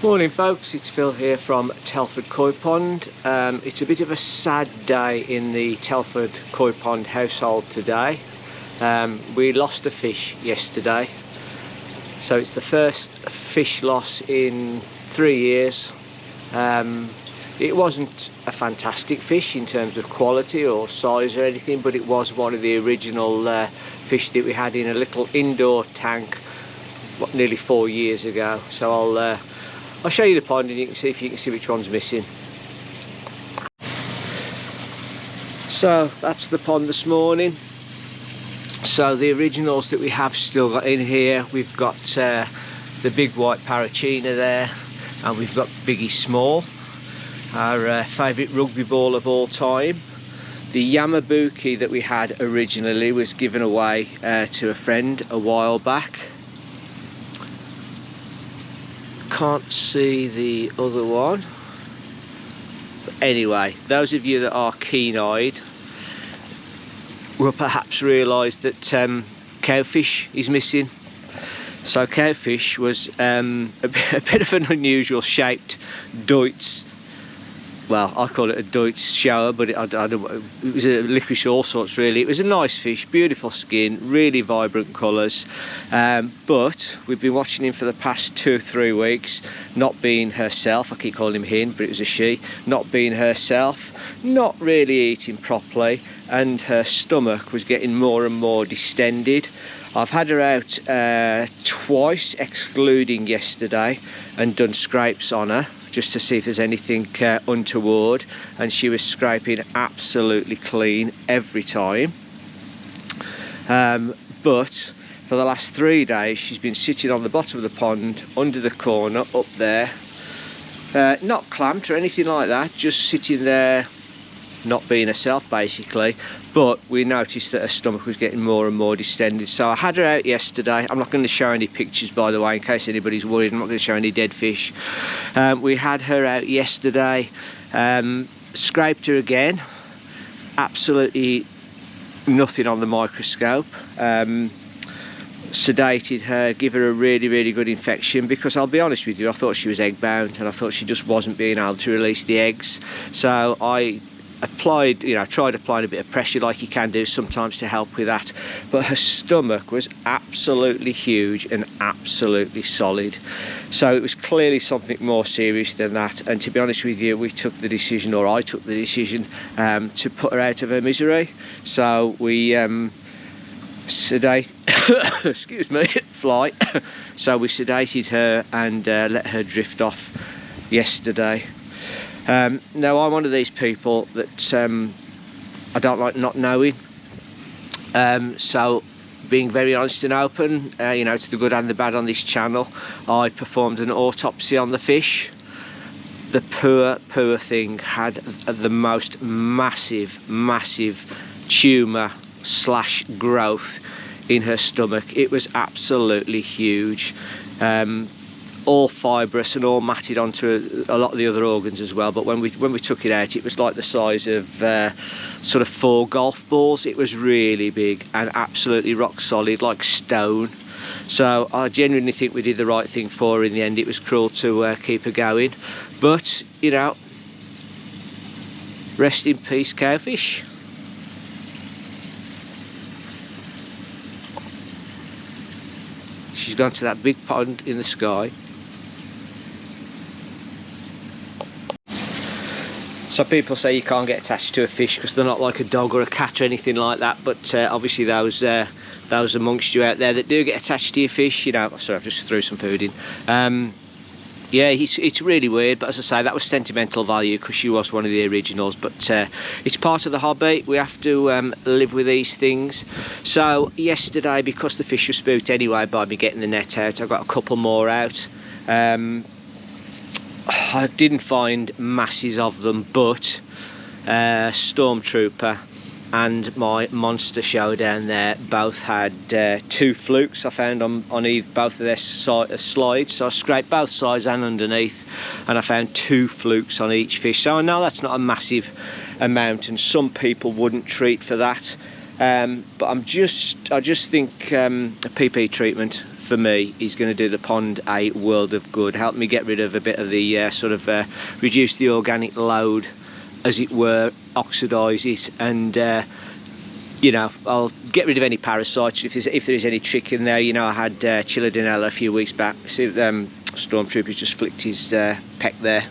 Morning folks, it's Phil here from Telford Koi Pond. It's a bit of a sad day in the Telford Koi Pond household today. We lost a fish yesterday, so it's the first fish loss in 3 years. It wasn't a fantastic fish in terms of quality or size or anything, but it was one of the original fish that we had in a little indoor tank nearly 4 years ago. So I'll show you the pond and you can see if you can see which one's missing. So that's the pond this morning. So the originals that we have still got in here, we've got the big white parachina there, and we've got Biggie Small, our favourite rugby ball of all time. The Yamabuki that we had originally was given away to a friend a while back. Can't see the other one, but anyway, those of you that are keen-eyed will perhaps realise that cowfish is missing. So cowfish was a bit of an unusual shaped Deutz. Well, I call it a Deutz shower, but it was a licorice all sorts really. It was a nice fish, beautiful skin, really vibrant colours, but we've been watching him for the past 2 or 3 weeks, not being herself. I keep calling him him, but it was a she. Not being herself, not really eating properly, and her stomach was getting more and more distended. I've had her out twice, excluding yesterday, and done scrapes on her just to see if there's anything untoward, and she was scraping absolutely clean every time. But for the last 3 days she's been sitting on the bottom of the pond under the corner up there, not clamped or anything like that, just sitting there not being herself basically. But we noticed that her stomach was getting more and more distended, so I had her out yesterday. I'm not going to show any pictures, by the way, in case anybody's worried. I'm not going to show any dead fish. We had her out yesterday, scraped her again, absolutely nothing on the microscope. Sedated her, give her a really good infection, because I'll be honest with you, I thought she was egg bound and I thought she just wasn't being able to release the eggs. So I applied, tried applying a bit of pressure like you can do sometimes to help with that, but her stomach was absolutely huge and absolutely solid, so it was clearly something more serious than that. And to be honest with you, we took the decision, or I took the decision, to put her out of her misery. So we excuse me, fly. So we sedated her and let her drift off yesterday. Now I'm one of these people that I don't like not knowing, so being very honest and open, to the good and the bad on this channel, I performed an autopsy on the fish. The poor thing had the most massive tumour / growth in her stomach. It was absolutely huge, all fibrous and all matted onto a lot of the other organs as well. But when we took it out, it was like the size of sort of 4 golf balls. It was really big and absolutely rock solid, like stone. So I genuinely think we did the right thing for her in the end. It was cruel to keep her going, but rest in peace, cowfish. She's gone to that big pond in the sky. So people say you can't get attached to a fish because they're not like a dog or a cat or anything like that, but obviously those amongst you out there that do get attached to your fish, sorry, I've just threw some food in. Yeah, it's really weird, but as I say, that was sentimental value because she was one of the originals, but it's part of the hobby. We have to live with these things. So yesterday, because the fish were spooked anyway by me getting the net out, I got a couple more out. I didn't find masses of them, but Stormtrooper and my monster show down there both had 2 flukes I found on both of their slides. So I scraped both sides and underneath, and I found 2 flukes on each fish. So I know that's not a massive amount, and some people wouldn't treat for that, but I just think a PP treatment for me is going to do the pond a world of good. Help me get rid of a bit of the reduce the organic load, as it were, oxidise it, and you know, I'll get rid of any parasites if there's any trick in there. You know, I had Chiladinella a few weeks back. See, Stormtrooper's just flicked his peck there.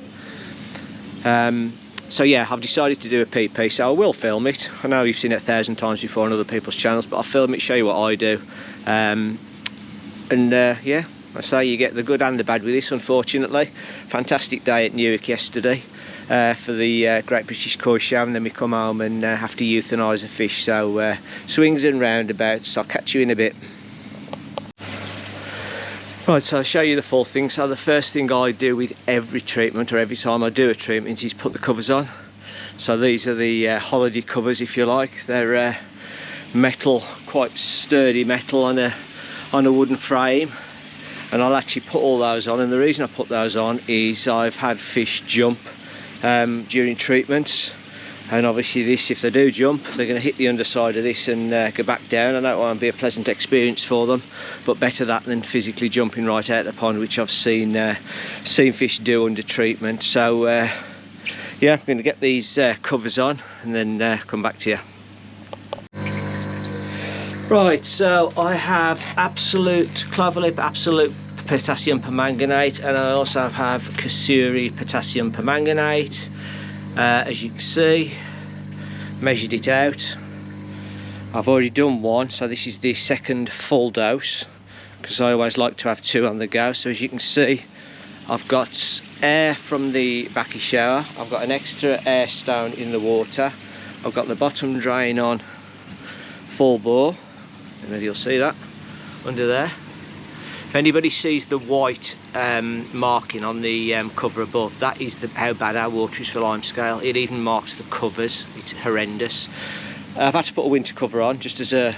So yeah, I've decided to do a PP, so I will film it. I know you've seen it 1,000 times before on other people's channels, but I'll film it, show you what I do. Yeah, I say you get the good and the bad with this, unfortunately. Fantastic day at Newark yesterday for the Great British Koi Show, and then we come home and have to euthanise a fish. So swings and roundabouts. I'll catch you in a bit. Right, so I'll show you the full thing. So the first thing I do with every treatment, or every time I do a treatment, is put the covers on. So these are the holiday covers, if you like. They're metal, quite sturdy metal on a wooden frame, and I'll actually put all those on. And the reason I put those on is I've had fish jump during treatments, and obviously this, if they do jump, they're going to hit the underside of this and go back down. I don't want to be a pleasant experience for them, but better that than physically jumping right out of the pond, which I've seen fish do under treatment. So yeah, I'm going to get these covers on and then come back to you. Right, so I have Absolute Cloverlip, Absolute potassium permanganate, and I also have Kasuri potassium permanganate. As you can see, measured it out. I've already done one, so this is the second full dose, because I always like to have two on the go. So as you can see, I've got air from the backy shower, I've got an extra air stone in the water, I've got the bottom drain on full bore, and maybe you'll see that under there. If anybody sees the white marking on the cover above, that is how bad our water is for lime scale. It even marks the covers. It's horrendous. I've had to put a winter cover on just as a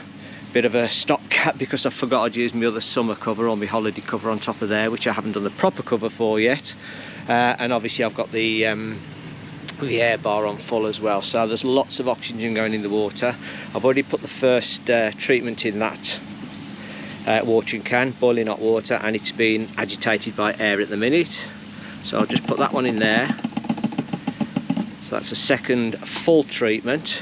bit of a stopgap, because I forgot I'd used my other summer cover or my holiday cover on top of there, which I haven't done the proper cover for yet. And obviously I've got the air bar on full as well, so there's lots of oxygen going in the water. I've already put the first treatment in that watering can, boiling hot water, and it's being agitated by air at the minute. So I'll just put that one in there. So that's a second full treatment.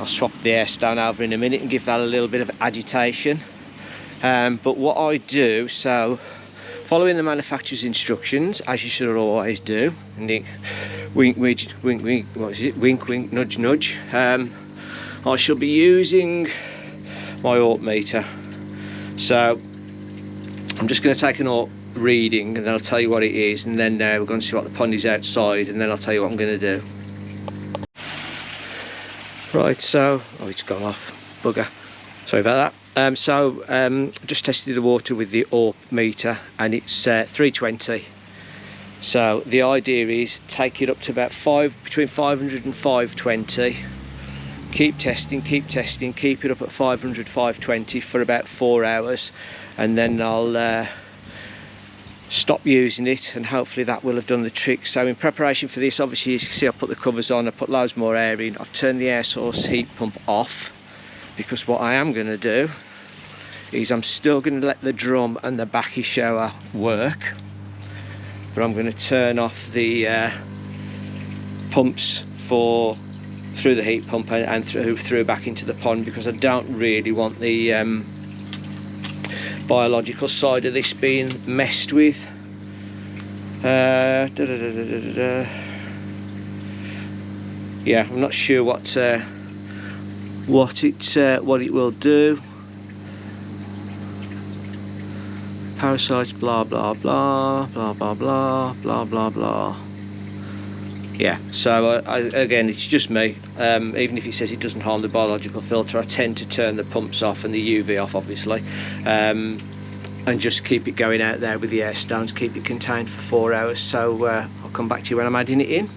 I'll swap the air stone over in a minute and give that a little bit of agitation. But what I do, so following the manufacturer's instructions, as you should always do, and wink, wink, wink, wink, what is it? Wink, wink, nudge, nudge. I shall be using my AUP meter. So I'm just going to take an AUP reading, and then I'll tell you what it is, and then we're going to see what the pond is outside, and then I'll tell you what I'm going to do. Right, so it's gone off, bugger, sorry about that. Just tested the water with the AUP meter, and it's 320. So the idea is take it up to about between 500 and 520. Keep testing, keep it up at 500, 520 for about 4 hours, and then I'll stop using it, and hopefully that will have done the trick. So in preparation for this, obviously, as you can see, I put the covers on, I put loads more air in, I've turned the air source heat pump off, because what I am going to do is I'm still going to let the drum and the backy shower work, but I'm going to turn off the pumps through the heat pump and through back into the pond, because I don't really want the biological side of this being messed with. Yeah, I'm not sure what it will do. Parasites, blah blah blah blah blah blah blah blah blah. Yeah, so again, it's just me. Even if it says it doesn't harm the biological filter, I tend to turn the pumps off and the UV off, obviously, and just keep it going out there with the air stones, keep it contained for 4 hours. So I'll come back to you when I'm adding it in.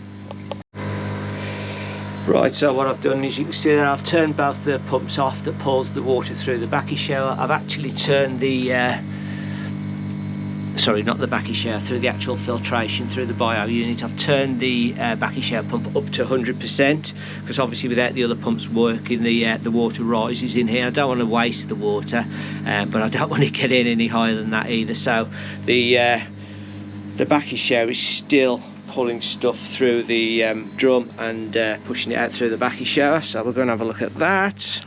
Right, so what I've done is, you can see that I've turned both the pumps off that pulls the water through the backy shower. I've actually turned the sorry, not the backy shower, through the actual filtration through the bio unit. I've turned the backy shower pump up to 100% because obviously without the other pumps working, the water rises in here. I don't want to waste the water, but I don't want to get in any higher than that either. So the backy shower is still pulling stuff through the drum and pushing it out through the backy shower. So we're going to have a look at that,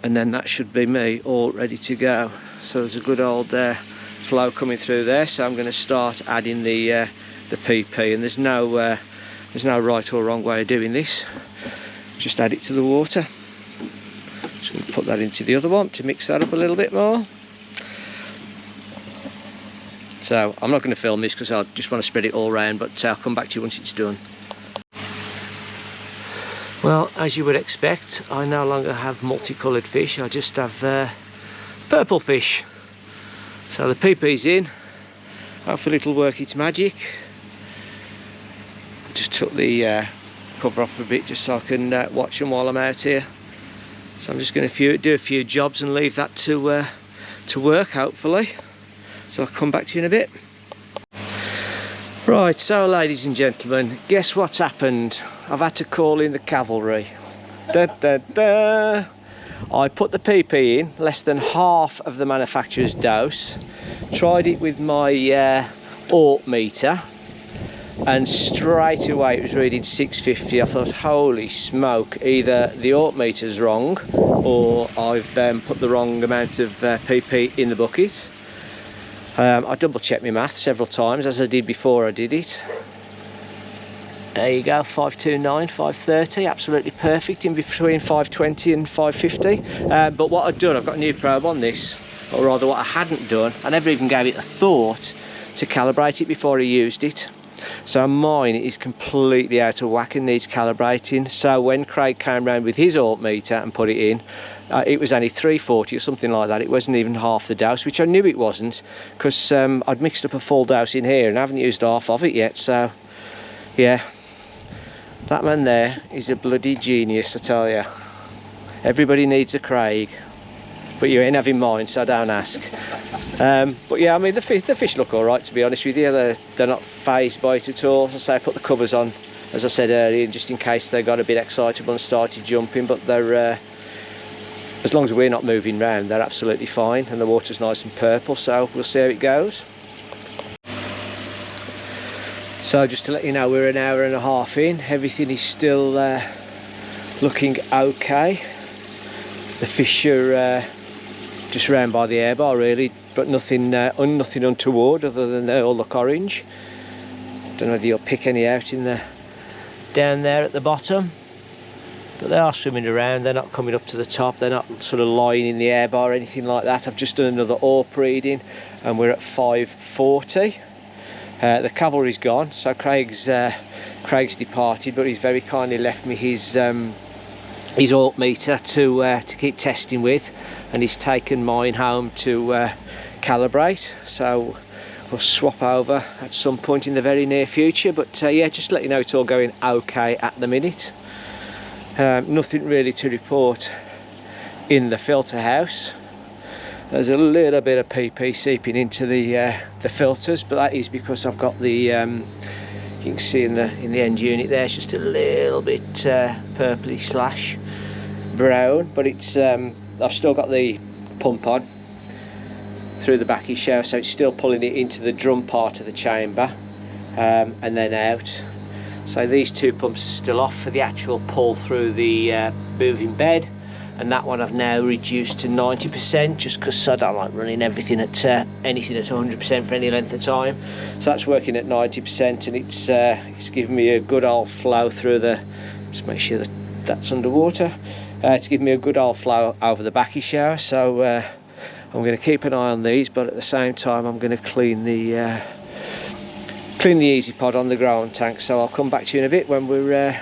and then that should be me all ready to go. So there's a good old flow coming through there, so I'm going to start adding the PP, and there's no right or wrong way of doing this. Just add it to the water. Just going to put that into the other one to mix that up a little bit more. So I'm not going to film this because I just want to spread it all around, but I'll come back to you once it's done. Well, as you would expect, I no longer have multicoloured fish. I just have purple fish. So the PP's in. Hopefully it'll work its magic. Just took the cover off a bit just so I can watch them while I'm out here. So I'm just going to do a few jobs and leave that to work, hopefully. So I'll come back to you in a bit. Right, so ladies and gentlemen, guess what's happened? I've had to call in the cavalry. Da, da, da. I put the PP in, less than half of the manufacturer's dose, tried it with my AUT meter, and straight away it was reading 650. I thought, holy smoke, either the AUT meter's wrong or I've put the wrong amount of PP in the bucket. I double checked my maths several times, as I did before I did it. There you go, 529, 530, absolutely perfect, in between 520 and 550. But what I've done, I've got a new probe on this, or rather what I hadn't done, I never even gave it a thought to calibrate it before I used it. So mine is completely out of whack and needs calibrating. So when Craig came round with his AUT meter and put it in, it was only 340 or something like that. It wasn't even half the dose, which I knew it wasn't, because I'd mixed up a full dose in here and I haven't used half of it yet. So yeah, that man there is a bloody genius, I tell you. Everybody needs a Craig, but you ain't having mine, so don't ask. But yeah, I mean the fish look all right, to be honest with you. They're not phased by it at all. As I say, I put the covers on, as I said earlier, just in case they got a bit excitable and started jumping, but they're as long as we're not moving around, they're absolutely fine, and the water's nice and purple, so we'll see how it goes. So just to let you know, we're an hour and a half in. Everything is still looking okay. The fish are just round by the air bar really, but nothing untoward other than they all look orange. Don't know whether you'll pick any out in down there at the bottom, but they are swimming around. They're not coming up to the top, they're not sort of lying in the air bar or anything like that. I've just done another AUT reading and we're at 540. The cavalry's gone, so Craig's departed, but he's very kindly left me his AUT meter to keep testing with, and he's taken mine home to calibrate. So we'll swap over at some point in the very near future, but yeah, just to let you know, it's all going okay at the minute. Nothing really to report in the filter house. There's a little bit of PP seeping into the filters, but that is because I've got the you can see in the end unit there, it's just a little bit purpley slash brown, but it's I've still got the pump on through the backy shower, so it's still pulling it into the drum part of the chamber and then out. So these two pumps are still off for the actual pull through the moving bed, and that one I've now reduced to 90%, just because I don't like running everything at anything at 100% for any length of time. So that's working at 90%, and it's giving me a good old flow through the, just make sure that that's underwater. It's giving me a good old flow over the backy shower. So I'm going to keep an eye on these, but at the same time I'm going to clean the easy pod on the ground tank. So I'll come back to you in a bit when we're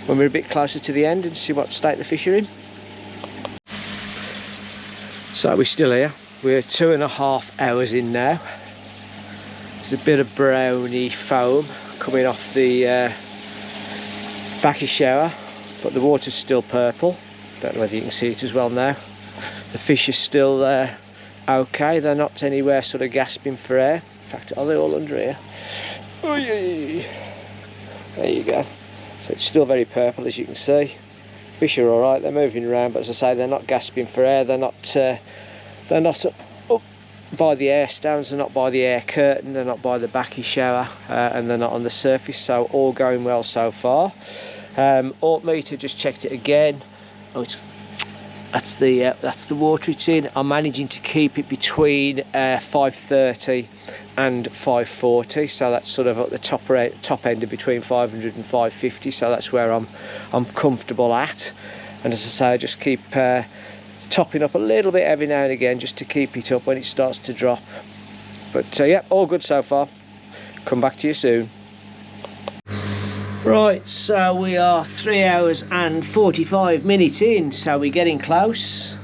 a bit closer to the end and see what state the fish are in. So we're still here, we're 2.5 hours in now. There's a bit of browny foam coming off the backy shower, but the water's still purple. Don't know whether you can see it as well now. The fish is still okay. They're not anywhere sort of gasping for air. In fact, are they all under here? There you go. So it's still very purple, as you can see. Fish are all right. They're moving around, but as I say, they're not gasping for air. They're not up by the air stones. They're not by the air curtain. They're not by the backy shower, and they're not on the surface. So all going well so far. Meter just checked it again. Oh, that's the water it's in. I'm managing to keep it between 530 and 540, so that's sort of at the top end of between 500 and 550, so that's where I'm comfortable at. And as I say, I just keep topping up a little bit every now and again just to keep it up when it starts to drop. But yeah, all good so far. Come back to you soon. Right, so we are 3 hours and 45 minutes in, so we're getting close.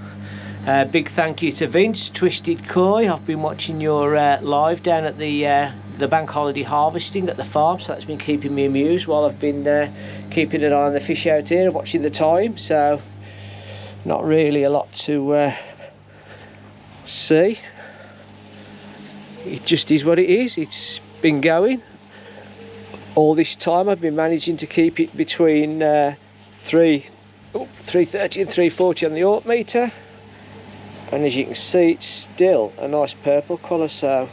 Big thank you to Vince, Twisted Koi. I've been watching your live down at the bank holiday harvesting at the farm, so that's been keeping me amused while I've been keeping an eye on the fish out here and watching the time. So not really a lot to see. It just is what it is. It's been going all this time. I've been managing to keep it between 330 and 340 on the aught meter. And as you can see, it's still a nice purple colour, so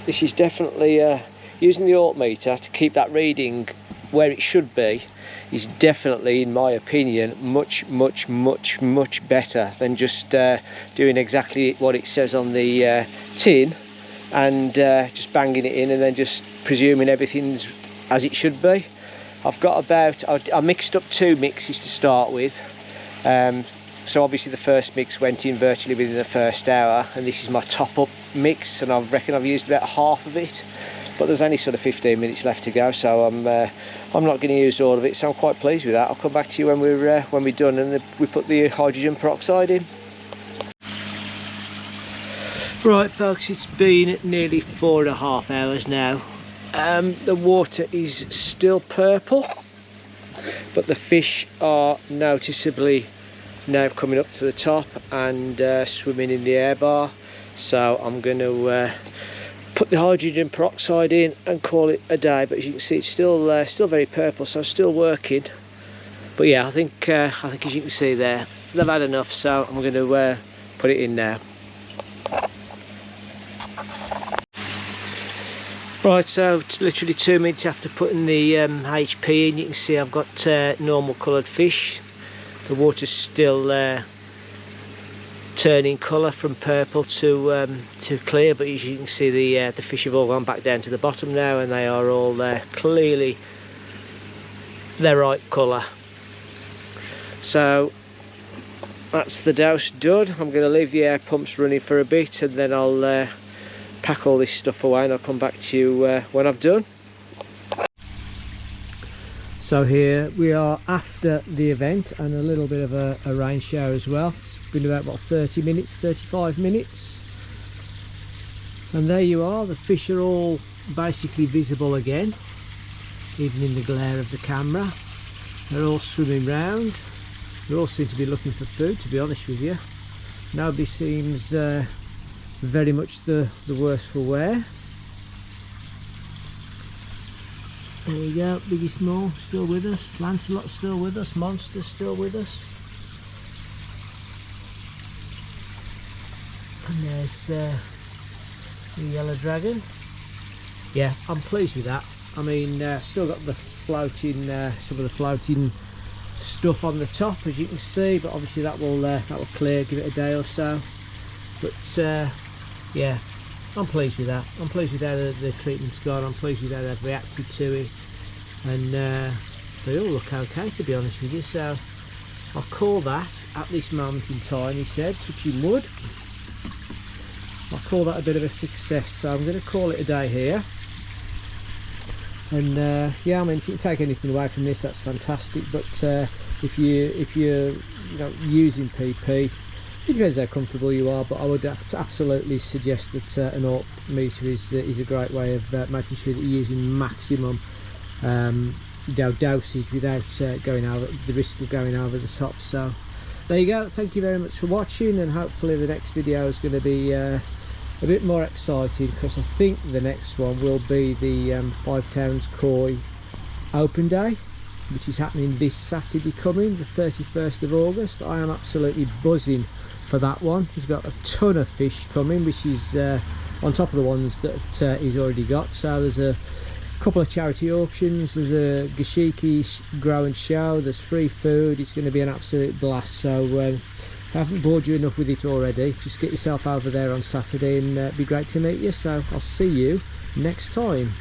this is definitely using the aught meter to keep that reading where it should be is definitely, in my opinion, much better than just doing exactly what it says on the tin and just banging it in and then just presuming everything's as it should be. I've got about, I mixed up 2 mixes to start with. So obviously the first mix went in virtually within the first hour, and this is my top up mix, and I reckon I've used about half of it, but there's only sort of 15 minutes left to go, so I'm not going to use all of it, so I'm quite pleased with that. I'll come back to you when we're done and we put the hydrogen peroxide in. Right folks, it's been nearly 4.5 hours now. The water is still purple, but the fish are noticeably now coming up to the top and swimming in the air bar, so I'm going to put the hydrogen peroxide in and call it a day. But as you can see, it's still very purple, so still working. But yeah, I think as you can see there, they've had enough, so I'm going to put it in now. Right, so it's literally 2 minutes after putting the HP in. You can see I've got normal coloured fish. The water's still turning colour from purple to clear, but as you can see, the fish have all gone back down to the bottom now, and they are all clearly their right colour. So that's the douse done. I'm going to leave the air pumps running for a bit, and then I'll pack all this stuff away, and I'll come back to you when I've done. So here we are after the event, and a little bit of a rain shower as well. It's been about what, 30 minutes, 35 minutes, and there you are. The fish are all basically visible again, even in the glare of the camera. They're all swimming round. They all seem to be looking for food, to be honest with you. Nobody seems very much the worse for wear. There we go, Biggie Small still with us, Lancelot still with us, Monster still with us. And there's the Yellow Dragon. Yeah, I'm pleased with that. I mean, still got the floating, some of the floating stuff on the top, as you can see, but obviously that will clear, give it a day or so. But yeah, I'm pleased with that. I'm pleased with how the treatment's gone. I'm pleased with how they've reacted to it, and they all look okay, to be honest with you. So I'll call that, at this moment in time, he said, touching wood, I'll call that a bit of a success. So I'm going to call it a day here. And yeah, I mean, if you can take anything away from this, that's fantastic. But if you're using PP, it depends how comfortable you are, but I would absolutely suggest that an aught meter is a great way of making sure that you're using maximum dosage without going over the risk of going over the top. So there you go. Thank you very much for watching, and hopefully the next video is going to be a bit more exciting, because I think the next one will be the Five Towns Koi Open Day, which is happening this Saturday coming, the 31st of August. I am absolutely buzzing for that one. He's got a ton of fish coming, which is on top of the ones that he's already got. So there's a couple of charity auctions, there's a Gashiki grow and show, there's free food. It's going to be an absolute blast. So if I haven't bored you enough with it already, just get yourself over there on Saturday, and it'd be great to meet you. So I'll see you next time.